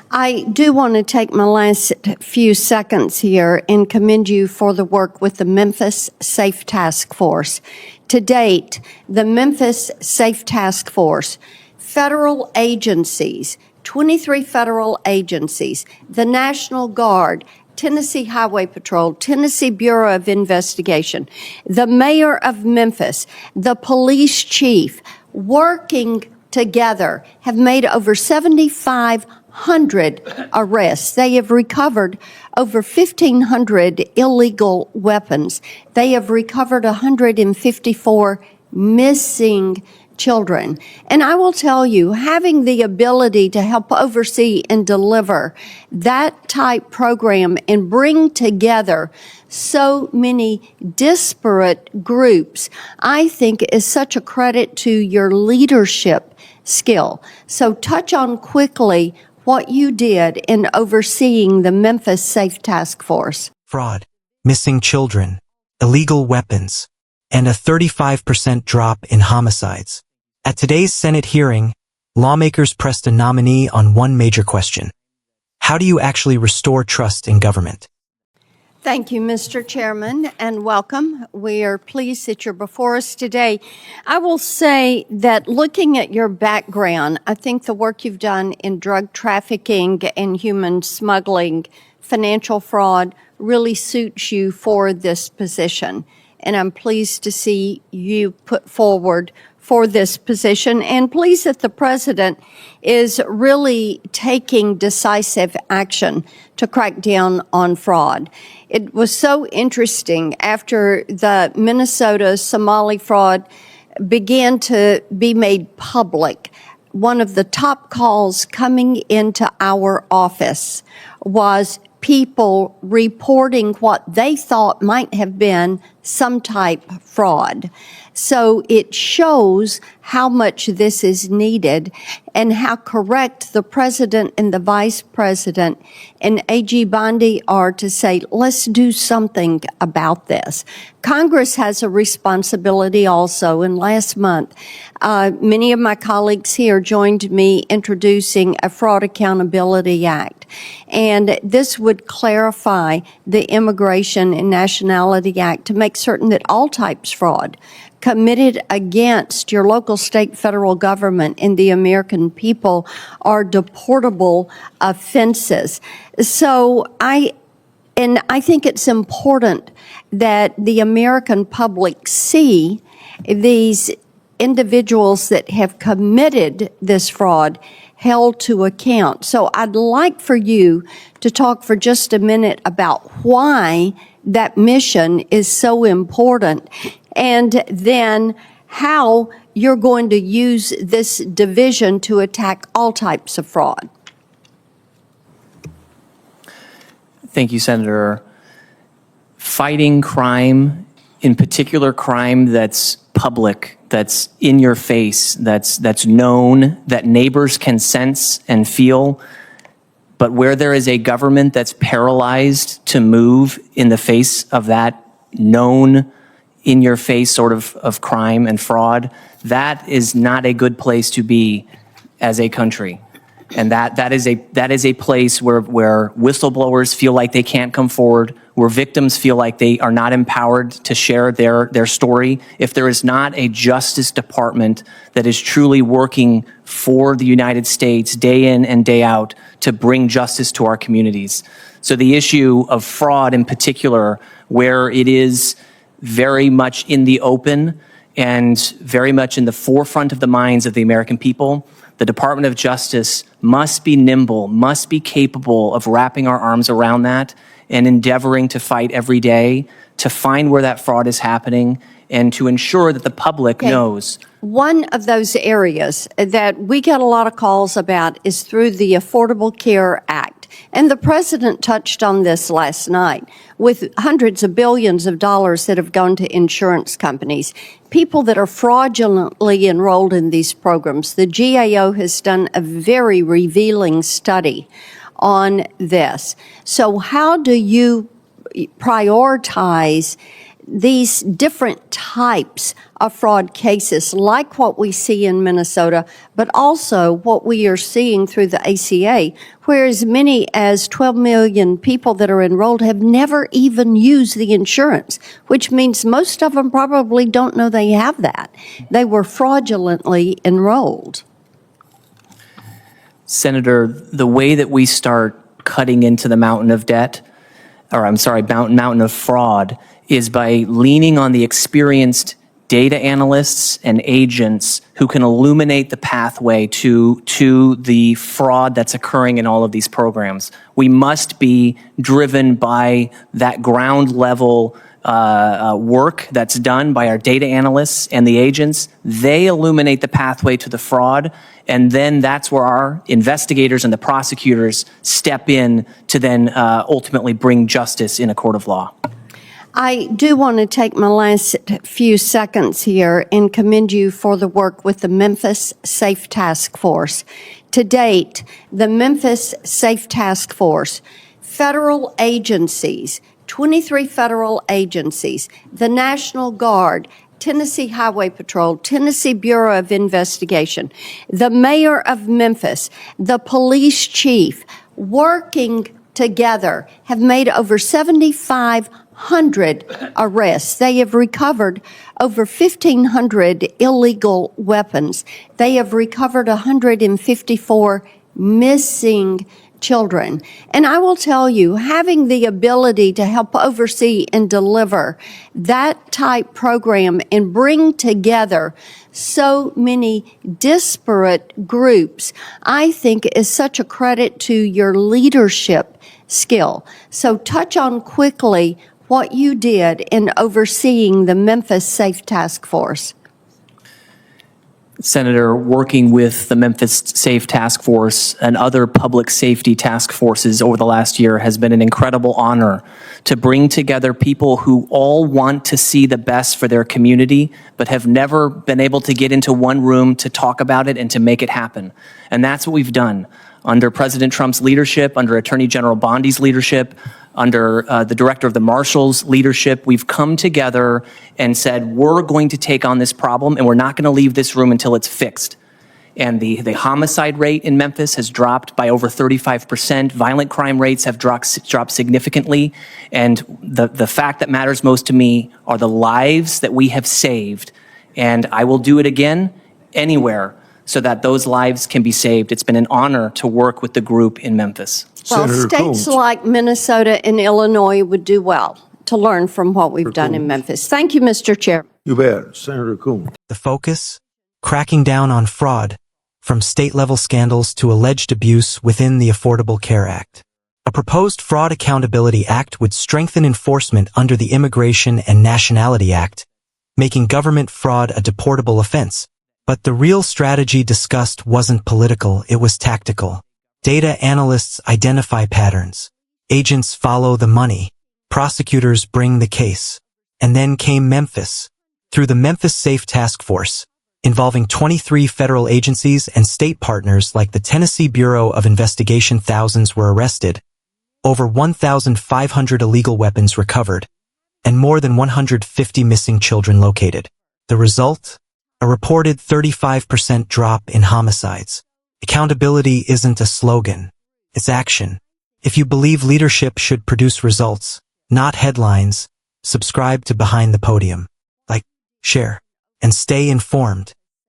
I do want to take my last few seconds here and commend you for the work with the Memphis Safe Task Force. To date, the Memphis Safe Task Force, federal agencies, 23 federal agencies, the National Guard, Tennessee Highway Patrol, Tennessee Bureau of Investigation, the mayor of Memphis, the police chief, working together have made over 7,500 arrests. They have recovered over 1,500 illegal weapons. They have recovered 154 missing children. And I will tell you, having the ability to help oversee and deliver that type program and bring together so many disparate groups, I think is such a credit to your leadership skill. So touch on quickly what you did in overseeing the Memphis Safe Task Force. Fraud, missing children, illegal weapons, and a 35% drop in homicides. At today's Senate hearing, lawmakers pressed a nominee on one major question. How do you actually restore trust in government? Thank you, Mr. Chairman, and welcome. We are pleased that you're before us today. I will say that looking at your background, I think the work you've done in drug trafficking and human smuggling, financial fraud, really suits you for this position. And I'm pleased to see you put forward for this position, and pleased that the president is really taking decisive action to crack down on fraud. It was so interesting after the Minnesota Somali fraud began to be made public. One of the top calls coming into our office was people reporting what they thought might have been some type of fraud. So it shows how much this is needed and how correct the president and the vice president and AG Bondi are to say, let's do something about this. Congress has a responsibility also, and last month, many of my colleagues here joined me introducing a Fraud Accountability Act. And this would clarify the Immigration and Nationality Act to make certain that all types of fraud committed against your local, state, federal government and the American people are deportable offenses. So I think it's important that the American public see these individuals that have committed this fraud held to account. So I'd like for you to talk for just a minute about why that mission is so important, and then how you're going to use this division to attack all types of fraud. Thank you, Senator. Fighting crime, in particular crime that's public, that's in your face, that's known, that neighbors can sense and feel, but where there is a government that's paralyzed to move in the face of that known, in your face sort of crime and fraud, that is not a good place to be as a country. And that is a place where whistleblowers feel like they can't come forward, where victims feel like they are not empowered to share their story. If there is not a Justice Department that is truly working for the United States day in and day out to bring justice to our communities. So the issue of fraud in particular, where it is very much in the open and very much in the forefront of the minds of the American people, the Department of Justice must be nimble, must be capable of wrapping our arms around that and endeavoring to fight every day to find where that fraud is happening and to ensure that the public knows. One of those areas that we get a lot of calls about is through the Affordable Care Act. And the president touched on this last night with hundreds of billions of dollars that have gone to insurance companies, people that are fraudulently enrolled in these programs. The GAO has done a very revealing study on this. So how do you prioritize these different types of fraud cases, like what we see in Minnesota, but also what we are seeing through the ACA, where as many as 12 million people that are enrolled have never even used the insurance, which means most of them probably don't know they have that. They were fraudulently enrolled. Senator, the way that we start cutting into the mountain of debt, mountain of fraud, is by leaning on the experienced data analysts and agents who can illuminate the pathway to the fraud that's occurring in all of these programs. We must be driven by that ground level work that's done by our data analysts and the agents. They illuminate the pathway to the fraud, and then that's where our investigators and the prosecutors step in to then ultimately bring justice in a court of law. I do want to take my last few seconds here and commend you for the work with the Memphis Safe Task Force. To date, the Memphis Safe Task Force, federal agencies, 23 federal agencies, the National Guard, Tennessee Highway Patrol, Tennessee Bureau of Investigation, the mayor of Memphis, the police chief, working together, have made over 7,500 arrests. They have recovered over 1,500 illegal weapons. They have recovered 154 missing children. And I will tell you, having the ability to help oversee and deliver that type program and bring together so many disparate groups, I think is such a credit to your leadership skill. So touch on quickly what you did in overseeing the Memphis Safe Task Force. Senator, working with the Memphis Safe Task Force and other public safety task forces over the last year has been an incredible honor to bring together people who all want to see the best for their community, but have never been able to get into one room to talk about it and to make it happen. And that's what we've done. Under President Trump's leadership, under Attorney General Bondi's leadership, under the Director of the Marshals' leadership, we've come together and said, we're going to take on this problem and we're not going to leave this room until it's fixed. And the homicide rate in Memphis has dropped by over 35%. Violent crime rates have dropped significantly. And the fact that matters most to me are the lives that we have saved. And I will do it again anywhere so that those lives can be saved. It's been an honor to work with the group in Memphis. Well, Senator states Combs. like Minnesota and Illinois would do well to learn from what we've done in Memphis. Thank you, Mr. Chair. You bet. Senator Combs. The focus? Cracking down on fraud, from state-level scandals to alleged abuse within the Affordable Care Act. A proposed Fraud Accountability Act would strengthen enforcement under the Immigration and Nationality Act, making government fraud a deportable offense. But the real strategy discussed wasn't political, it was tactical. Data analysts identify patterns. Agents follow the money. Prosecutors bring the case. And then came Memphis. Through the Memphis Safe Task Force, involving 23 federal agencies and state partners like the Tennessee Bureau of Investigation, thousands were arrested, over 1,500 illegal weapons recovered, and more than 150 missing children located. The result? A reported 35% drop in homicides. Accountability isn't a slogan. It's action. If you believe leadership should produce results, not headlines, subscribe to Behind the Podium. Like, share, and stay informed.